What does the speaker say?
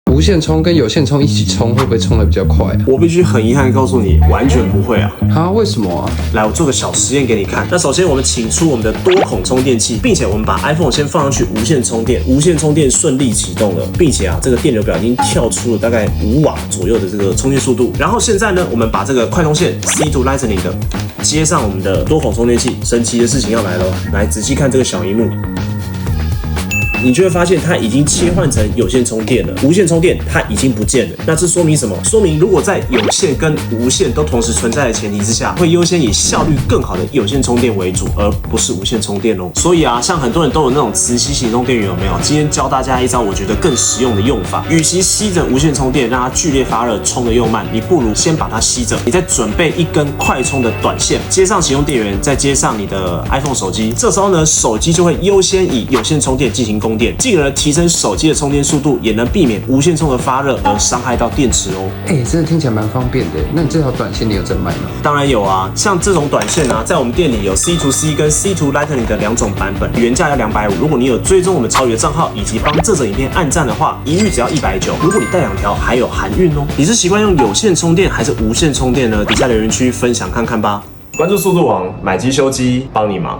无线充跟有线充一起充，会不会充的比较快啊？我必须很遗憾地告诉你，完全不会啊！啊，为什么啊？来，我做个小实验给你看。那首先我们请出我们的多孔充电器，并且我们把 iPhone 先放上去无线充电，无线充电顺利启动了，并且这个电流表已经跳出了大概5瓦左右的这个充电速度。然后现在呢，我们把这个快充线 C to Lightning 的接上我们的多孔充电器，神奇的事情要来了，来仔细看这个小萤幕。你就会发现它已经切换成有线充电了，无线充电它已经不见了。那这说明什么？说明如果在有线跟无线都同时存在的前提之下，会优先以效率更好的有线充电为主，而不是无线充电哦。所以像很多人都有那种磁吸行动电源，有没有？今天教大家一招我觉得更实用的用法。与其吸着无线充电让它剧烈发热，充的又慢，你不如先把它吸着，你再准备一根快充的短线，接上启用电源，再接上你的 iPhone 手机。这时候呢，手机就会优先以有线充电进行供电，进而提升手机的充电速度，也能避免无线充的发热而伤害到电池哦。真的听起来蛮方便的。那你这条短线你有在卖吗？当然有啊，像这种短线在我们店里有 C to C 跟 C to Lightning 的2种版本，原价要250。如果你有追踪我们超宇的账号，以及帮这则影片按赞的话，一律只要190。如果你带2条，还有含运哦。你是习惯用有线充电还是无线充电呢？底下留言区分享看看吧。关注速度王，买机修机，帮你忙。